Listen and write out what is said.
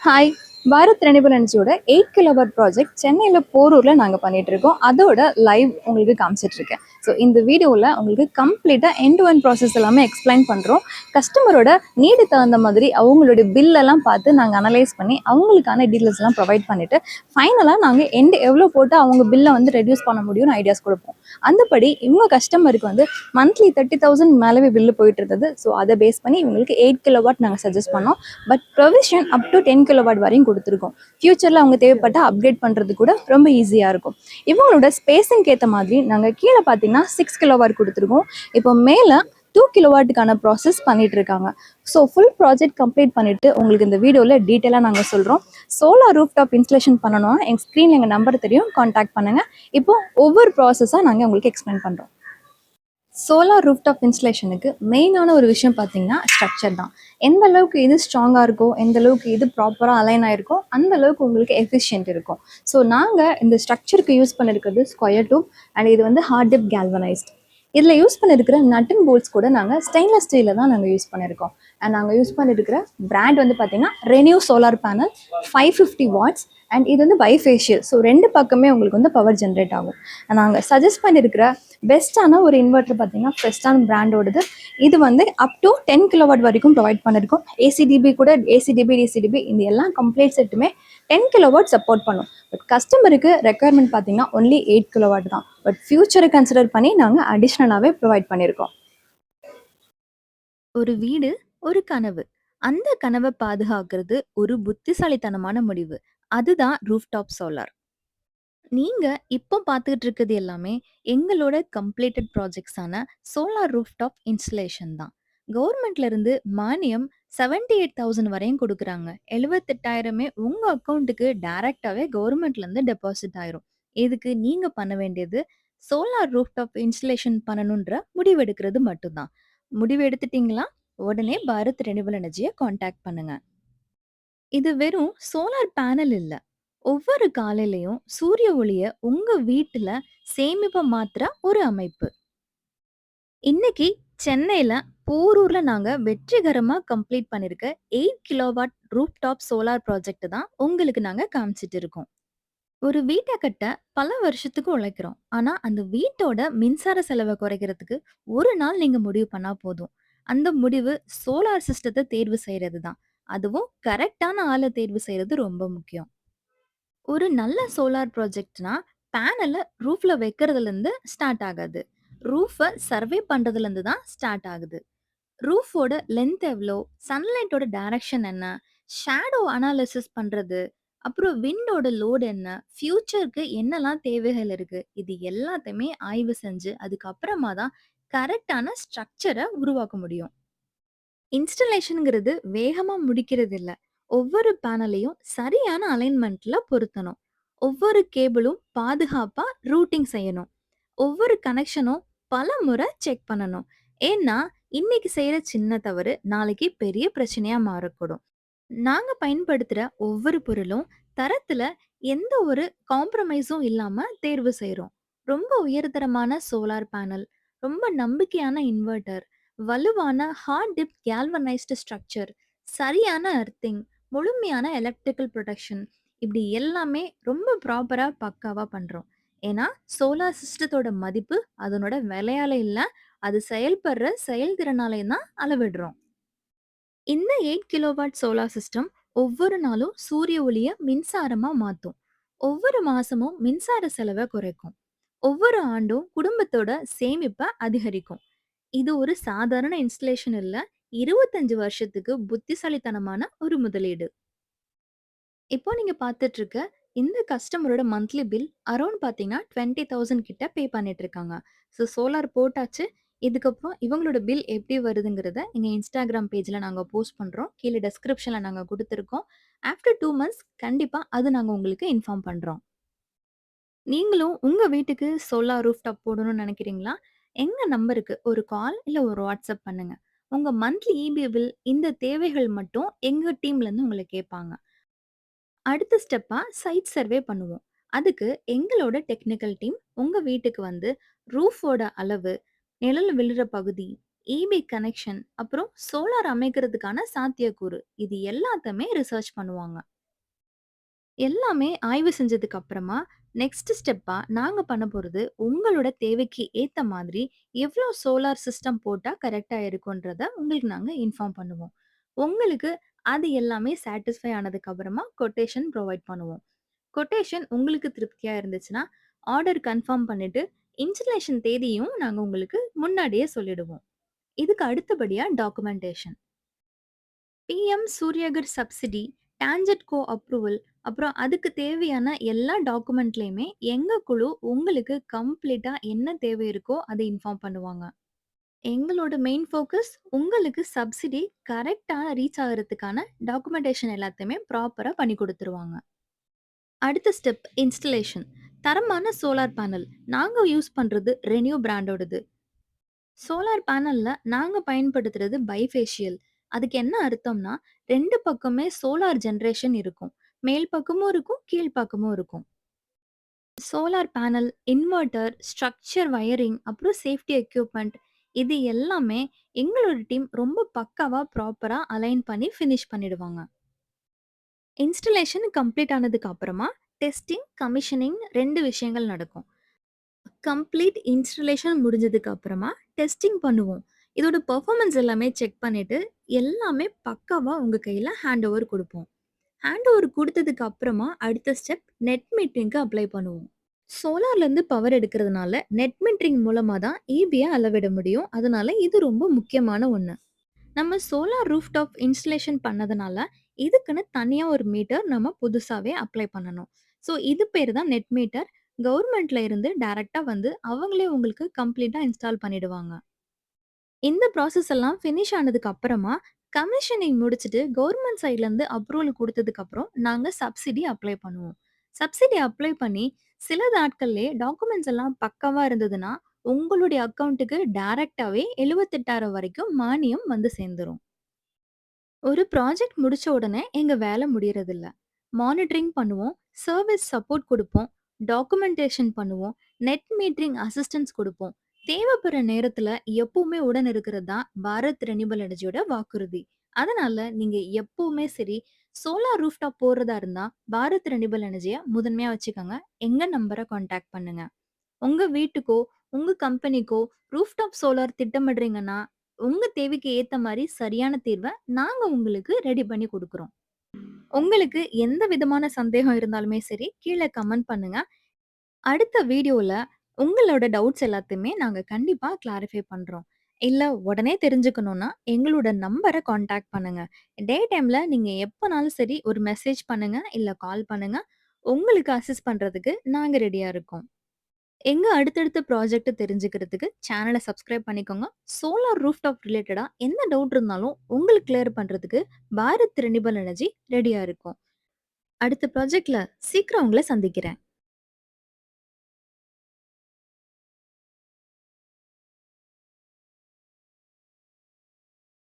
Hi! Bharat renewal எனர்ஜியோட 8 kilowatt project சென்னையில போரூர்ல நாங்க பண்ணிட்டுருக்கோம். அதோட லைவ் உங்களுக்கு காமிச்சிட்டுருக்கேன். ஸோ இந்த வீடியோல உங்களுக்கு கம்ப்ளீட்டா எண்ட் டு எண்ட் ப்ராசஸ் எல்லாமே எக்ஸ்பிளைன் பண்றோம். கஸ்டமரோட நீடுக்கு தகுந்த மாதிரி அவங்களுடைய பில் எல்லாம் பார்த்து நாங்க அனலைஸ் பண்ணி, அவங்களுக்கான டீட்டெயில்ஸ்லாம் ப்ரொவைட் பண்ணிட்டு, ஃபைனலா நாங்க எவ்வளோ போட்டு அவங்க பில்ல வந்து ரெட்யூஸ் பண்ண முடியும்னு ஐடியாஸ் குடுப்போம். அந்தபடி இவங்க கஸ்டமருக்கு வந்து மந்த்லி 30,000 மேலவே பில்லு போயிட்டு இருந்தது. ஸோ அத பேஸ் பண்ணி இவங்களுக்கு 8 கிலோவாட் நாங்க சஜெஸ்ட் பண்ணோம். But provision up to 10 kilowatt வரையும் கொடுத்துருக்கோம். ஃபியூச்சரில் அவங்க தேவைப்பட்ட அப்கிரேட் பண்ணுறது கூட ரொம்ப ஈஸியாக இருக்கும். இவங்களோட ஸ்பேஸிங்க்கு ஏற்ற மாதிரி நாங்கள் கீழே பார்த்தீங்கன்னா 6 கிலோவாட் கொடுத்துருக்கோம். இப்போ மேலே 2 கிலோவாட்டுக்கான ப்ராசஸ் பண்ணிட்டு இருக்காங்க. ஸோ ஃபுல் ப்ராஜெக்ட் கம்ப்ளீட் பண்ணிட்டு உங்களுக்கு இந்த வீடியோவில் டீட்டெயிலாக நாங்கள் சொல்கிறோம். சோலார் ரூஃப் டாப் இன்ஸ்டலேஷன் பண்ணணும்னா எங்கள் ஸ்க்ரீனில் எங்கள் நம்பர் தெரியும், காண்டாக்ட் பண்ணுங்கள். இப்போ ஒவ்வொரு ப்ராசஸாக நாங்கள் உங்களுக்கு எக்ஸ்பிளைன் பண்ணுறோம். சோலார் ரூஃப்டாப் இன்ஸ்டலேஷனுக்கு மெயினான ஒரு விஷயம் பார்த்தீங்கன்னா ஸ்ட்ரக்சர் தான். எந்த அளவுக்கு இது ஸ்ட்ராங்காக இருக்கோ, எந்த அளவுக்கு இது ப்ராப்பராக அலைன் ஆயிருக்கோ, அந்த அளவுக்கு உங்களுக்கு எஃபிஷியன்ட் இருக்கும். ஸோ நாங்கள் இந்த ஸ்ட்ரக்சருக்கு யூஸ் பண்ணியிருக்கிறது ஸ்கொயர் டியூப் அண்ட் இது வந்து ஹார்ட் டிப் கேல்வனைஸ்ட். இதில் யூஸ் பண்ணியிருக்கிற நட் அண்ட் போல்ட்ஸ் கூட நாங்கள் ஸ்டெயின்லெஸ் ஸ்டீலில் தான் நாங்கள் யூஸ் பண்ணியிருக்கோம். அண்ட் நாங்கள் யூஸ் பண்ணியிருக்கிற பிராண்ட் வந்து பார்த்தீங்கன்னா Renew solar panel 550 watts and இது வந்து பைஃபேஷியல். ஸோ ரெண்டு பக்கமே உங்களுக்கு வந்து பவர் ஜென்ரேட் ஆகும். நாங்கள் சஜஸ்ட் பண்ணியிருக்கிற பெஸ்ட்டான ஒரு இன்வெர்ட்டர் பார்த்தீங்கன்னா பெஸ்ட்டான பிராண்டோடது. இது வந்து அப் டு 10 கிலோவாட் வரைக்கும் ப்ரொவைட் பண்ணியிருக்கோம். ஏசிடிபி கூட ஏசிடிபி டிசிடிபி இந்த எல்லா கம்ப்ளீட் செட்டுமே 10 கிலோவாட் சப்போர்ட் பண்ணும். பட் கஸ்டமருக்கு ரெக்குயர்மெண்ட் பார்த்தீங்கன்னா ஒன்லி 8 கிலோவாட் தான். பட் ஃபியூச்சரை கன்சிடர் பண்ணி நாங்கள் அடிஷ்னலாகவே ப்ரொவைட் பண்ணியிருக்கோம். ஒரு வீடு, ஒரு கனவு. அந்த கனவ பாதுகாக்கிறது ஒரு புத்திசாலித்தனமான முடிவு. அதுதான் ரூஃப்டாப் சோலார். நீங்க இப்போ பார்த்துக்கிட்டு இருக்கிறது எல்லாமே எங்களோட கம்ப்ளீட்டட் ப்ராஜெக்ட்ஸான சோலார் ரூஃப்டாப் இன்ஸ்டலேஷன் தான். கவர்மெண்ட்ல இருந்து மானியம் 78,000 வரையும் குடுக்குறாங்க. 78,000மே உங்க அக்கவுண்ட்டுக்கு டைரக்ட்டாவே கவர்மெண்ட்ல இருந்து டெபாசிட் ஆயிரும். இதுக்கு நீங்க பண்ண வேண்டியது சோலார் ரூஃப்டாப் இன்ஸ்டலேஷன் பண்ணணுன்ற முடிவு எடுக்கிறது மட்டும் தான். முடிவு எடுத்துட்டீங்களா? உடனே பாரத் ரெனிவல் எனர்ஜிய கான்டாக்ட் பண்ணுங்க. இது வெறும் சோலார் பேனல் இல்ல. ஒவ்வொரு காலையிலயும் சூரிய ஒளிய உங்க வீட்டுல சேமிப்பா மாத்துற ஒரு அமைப்பு. இன்னைக்கு சென்னையில போரூர்ல நாங்க வெற்றிகரமா கம்ப்ளீட் பண்ணிருக்க 8 கிலோவாட் ரூஃப்டாப் சோலார் ப்ராஜெக்ட் தான் உங்களுக்கு நாங்க காமிச்சிட்டு இருக்கோம். ஒரு வீட்ட கட்ட பல வருஷத்துக்கு உழைக்கிறோம். ஆனா அந்த வீட்டோட மின்சார செலவ குறைக்கிறதுக்கு ஒரு நாள் நீங்க முடிவு பண்ணா போதும். அந்த முடிவு சோலார் சிஸ்டத்த தேர்வு செய்றது தான். அதுவும் கரெக்ட்டான ஆள தேர்வு செய்றது ரொம்ப முக்கியம். ஒரு நல்ல சோலார் ப்ராஜெக்ட்னா பேனல ரூஃப்ல வைக்கிறதுலேருந்து ஸ்டார்ட் ஆகாது. ரூஃப சர்வே பண்றதுலேருந்து தான் ஸ்டார்ட் ஆகுது. ரூஃபோட லென்த் எவ்வளோ, சன்லைட்டோட டைரக்ஷன் என்ன, ஷேடோ அனாலிசிஸ் பண்றது, அப்புறம் விண்டோட லோட் என்ன, ஃபியூச்சருக்கு என்னெல்லாம் தேவைகள் இருக்கு, இது எல்லாத்தையுமே ஆய்வு செஞ்சு அதுக்கப்புறமா தான் கரெக்டான ஸ்ட்ரக்சரை உருவாக்க முடியும். இன்ஸ்டலேஷன்ங்கிறது வேகமா முடிக்கிறது இல்ல. ஒவ்வொரு பேனலையும் சரியான அலைன்மெண்ட்ல பொருத்தணும். ஒவ்வொரு கேபிளும் பாதுகாப்பா ரூட்டிங் செய்யணும். ஒவ்வொரு கனெக்ஷனும் பல முறை செக் பண்ணணும். ஏன்னா, இன்னைக்கு செய்யற சின்ன தவறு நாளைக்கு பெரிய பிரச்சனையா மாறக்கூடும். நாங்க பயன்படுத்துற ஒவ்வொரு பொருளும் தரத்துல எந்த ஒரு காம்ப்ரமைஸும் இல்லாம தேர்வு செய்றோம். ரொம்ப உயர்தரமான சோலார் பேனல், ரொம்ப நம்பிக்கையான இன்வெர்ட்டர், வலுவான ஹார்ட் டிப் கேல்வனைஸ்டு ஸ்ட்ரக்சர், சரியான எர்த்திங், முழுமையான எலக்ட்ரிக்கல் ப்ரொடெக்ஷன் இப்படி எல்லாமே ரொம்ப ப்ராப்பரா பக்காவா பண்றோம். ஏன்னா சோலார் சிஸ்டத்தோட மதிப்பு அதனோட விலையால இல்ல, அது செயல்படுற செயல்திறனாலே தான் அளவிடுறோம். இந்த 8 கிலோவாட் சோலார் சிஸ்டம் ஒவ்வொரு நாளும் சூரிய ஒளிய மின்சாரமா மாத்தும். ஒவ்வொரு மாசமும் மின்சார செலவை குறைக்கும். ஒவ்வொரு ஆண்டும் குடும்பத்தோட சேமிப்பை அதிகரிக்கும். இது ஒரு சாதாரண இன்ஸ்டலேஷன் இல்ல, 25 வருஷத்துக்கு புத்திசாலித்தனமான ஒரு முதலீடு. இப்போ நீங்க பார்த்துட்டு இருக்க இந்த கஸ்டமரோட மந்த்லி பில் அரௌண்ட் பார்த்தீங்கன்னா 20,000 கிட்ட பே பண்ணிட்டு இருக்காங்க. ஸோ சோலார் போட்டாச்சு. இதுக்கப்புறம் இவங்களோட பில் எப்படி வருதுங்கிறத எங்க இன்ஸ்டாகிராம் பேஜ்ல நாங்க போஸ்ட் பண்றோம். கீழே டிஸ்கிரிப்ஷன்ல நாங்க குடுத்துருக்கோம். ஆஃப்டர் 2 மந்த்ஸ் கண்டிப்பா அது நாங்க உங்களுக்கு இன்ஃபார்ம் பண்றோம். நீங்களும் உங்க வீட்டுக்கு சோலார் ரூஃப்டாப் போடணும்னு நினைக்கிறீங்களா? எங்க நம்பருக்கு ஒரு கால் இல்ல ஒரு வாட்ஸ்அப் பண்ணுங்க. உங்க மந்த்லி இபி பில் இந்த தேவைகள் மட்டும் எங்க டீம்ல இருந்து உங்கள கேட்பாங்க. அடுத்த ஸ்டெப்பா சைட் சர்வே பண்ணுவோம். அதுக்கு எங்களோட டெக்னிக்கல் டீம் உங்க வீட்டுக்கு வந்து ரூஃபோட அளவு, நிழல் விழுற பகுதி, ஈபி கனெக்ஷன், அப்புறம் சோலார் அமைக்கிறதுக்கான சாத்தியக்கூறு இது எல்லாத்தையுமே ரிசர்ச் பண்ணுவாங்க. எல்லாமே ஆய்வு செஞ்சதுக்கு அப்புறமா நெக்ஸ்ட் ஸ்டெப்பா நாங்க பண்ண போறது உங்களோட தேவைக்கு ஏத்த மாதிரி எவ்வளோ சோலார் சிஸ்டம் போட்டா கரெக்டா இருக்கும்ன்றத உங்களுக்கு நாங்க இன்ஃபார்ம் பண்ணுவோம். உங்களுக்கு அது எல்லாமே சாட்டிஸ்ஃபை ஆனதுக்கு அப்புறமா கொட்டேஷன் ப்ரொவைட் பண்ணுவோம். கொட்டேஷன் உங்களுக்கு திருப்தியா இருந்துச்சுன்னா ஆர்டர் கன்ஃபார்ம் பண்ணிட்டு இன்ஸ்டலேஷன் தேதியும் நாங்க உங்களுக்கு முன்னாடியே சொல்லிடுவோம். இதுக்கு அடுத்தபடியா documentation. PM Suryaghar subsidy, TANGEDCO approval, அப்புறம் அதுக்கு தேவையான எல்லா டாக்குமெண்ட்லயுமே எங்க குழு உங்களுக்கு கம்ப்ளீட்டா என்ன தேவை இருக்கோ அதை இன்ஃபார்ம் பண்ணுவாங்க. எங்களோட மெயின் ஃபோக்கஸ் உங்களுக்கு சப்சிடி கரெக்ட்டா ரீச் ஆகுறதுக்கான டாக்குமெண்டேஷன் எல்லாத்தையுமே ப்ராப்பரா பண்ணி குடுத்துருவாங்க. அடுத்த ஸ்டெப் இன்ஸ்டலேஷன். தரமான சோலார் பேனல். நாங்க யூஸ் பண்றது ரெனியூ பிராண்டோடது. சோலார் பேனல்ல நாங்க பயன்படுத்துறது பைஃபேஷியல். அதுக்கு என்ன அர்த்தம்னா, 2 பக்கமே சோலார் ஜெனரேஷன் இருக்கும். மேல் பக்கமும் இருக்கும், கீழ் பக்கமும் இருக்கும். Solar panel, inverter, structure wiring, அப்புறம் சேஃப்டி எக்யூப்மென்ட் இது எல்லாமே எங்களோட டீம் ரொம்ப பக்காவா, ப்ராப்பரா அலைன் பண்ணி ஃபினிஷ் பண்ணிடுவாங்க. இன்ஸ்டலேஷன் கம்ப்ளீட் ஆனதுக்கு அப்புறமா டெஸ்டிங், கமிஷனிங் 2 விஷயங்கள் நடக்கும். கம்ப்ளீட் இன்ஸ்டலேஷன் முடிஞ்சதுக்கு அப்புறமா டெஸ்டிங் பண்ணுவோம். இதோட பெர்ஃபார்மன்ஸ் எல்லாமே செக் பண்ணிட்டு, எல்லாமே பக்காவா உங்க கையில ஹேண்ட் ஓவர் குடுப்போம். ஹேண்ட் ஓவர் குடுத்ததுக்கு அப்புறமா அடுத்த ஸ்டெப் நெட் மீட்டரிங்க்கு அப்ளை பண்ணுவோம். சோலார்லேருந்து பவர் எடுக்கிறதுனால நெட் மீட்டரிங் மூலமா தான் ஈபிய அளவிட முடியும். அதனால இது ரொம்ப முக்கியமான ஒண்ணு. நம்ம சோலார் ரூஃப்டாப் இன்ஸ்டலேஷன் பண்ணதுனால, இதுக்குன்னு தனியா ஒரு மீட்டர் நம்ம புதுசாவே அப்ளை பண்ணணும். ஸோ இது பேரு தான் நெட் மீட்டர். கவர்மெண்ட்ல இருந்து டைரக்ட்டா வந்து அவங்களே உங்களுக்கு கம்ப்ளீட்டா இன்ஸ்டால் பண்ணிடுவாங்க. இந்த ப்ராசஸ் எல்லாம் ஃபினிஷ் ஆனதுக்கு அப்புறமா, கமிஷனிங் முடிச்சுட்டு கவர்மெண்ட் சைட்லேருந்து அப்ரூவல் குடுத்ததுக்கு அப்புறம் நாங்க சப்சிடி அப்ளை பண்ணுவோம். சப்சிடி அப்ளை பண்ணி சில நாட்கள்லயே டாக்குமெண்ட்ஸ் எல்லாம் பக்காவா இருந்ததுன்னா, உங்களுடைய அக்கவுண்ட்டுக்கு டைரக்ட்டாவே 78,000 வரைக்கும் மானியம் வந்து சேர்ந்துரும். ஒரு ப்ராஜெக்ட் முடிச்ச உடனே எங்க வேலை முடியறதில்ல. மானிட்டரிங் பண்ணுவோம், சர்வீஸ் சப்போர்ட் குடுப்போம், டாக்குமெண்டேஷன் பண்ணுவோம், நெட் மீட்டரிங் அசிஸ்டன்ஸ் குடுப்போம். தேவைப்படுற நேரத்துல எப்பவுமே உடன் இருக்கிறது தான் பாரத் ரெனியூவல் எனர்ஜியோட வாக்குறுதி. அதனால நீங்க எப்பவுமே சரி, சோலார் ரூஃப்டாப் போடுறதா இருந்தா பாரத் ரெனியூவல் எனர்ஜிய முதன்மையா வச்சுக்கோங்க. எங்க நம்பர கான்டாக்ட் பண்ணுங்க. உங்க வீட்டுக்கோ, உங்க கம்பெனிக்கோ ரூஃப்டாப் சோலார் திட்டமிடுறீங்கன்னா, உங்க தேவைக்கு ஏத்த மாரி சரியான தீர்வ நாங்க உங்களுக்கு ரெடி பண்ணி குடுக்குறோம். உங்களுக்கு எந்த விதமான சந்தேகம் இருந்தாலுமே சரி, கீழ கமெண்ட் பண்ணுங்க. அடுத்த வீடியோல உங்களோட டவுட்ஸ் எல்லாத்தையுமே நாங்க கண்டிப்பா கிளாரிஃபை பண்றோம். இல்ல உடனே தெரிஞ்சுக்கணும்னா, எங்களோட நம்பர கான்டாக்ட் பண்ணுங்க. டே டைம்ல நீங்க எப்பனாலும் சரி ஒரு மெசேஜ் பண்ணுங்க, இல்ல கால் பண்ணுங்க. உங்களுக்கு அசிஸ்ட் பண்றதுக்கு நாங்க ரெடியா இருக்கோம். எங்க அடுத்தடுத்த ப்ராஜெக்ட் தெரிஞ்சுக்கிறதுக்கு சேனலை சப்ஸ்கிரைப் பண்ணிக்கோங்க. சோலார் ரூஃப்டாப் ரிலேட்டடா எந்த டவுட் இருந்தாலும் உங்களுக்கு கிளியர் பண்றதுக்கு பாரத் ரெனியூவல் எனர்ஜி ரெடியா இருக்கும். அடுத்த ப்ராஜெக்ட்ல சீக்கிரம் உங்களை சந்திக்கிறேன்.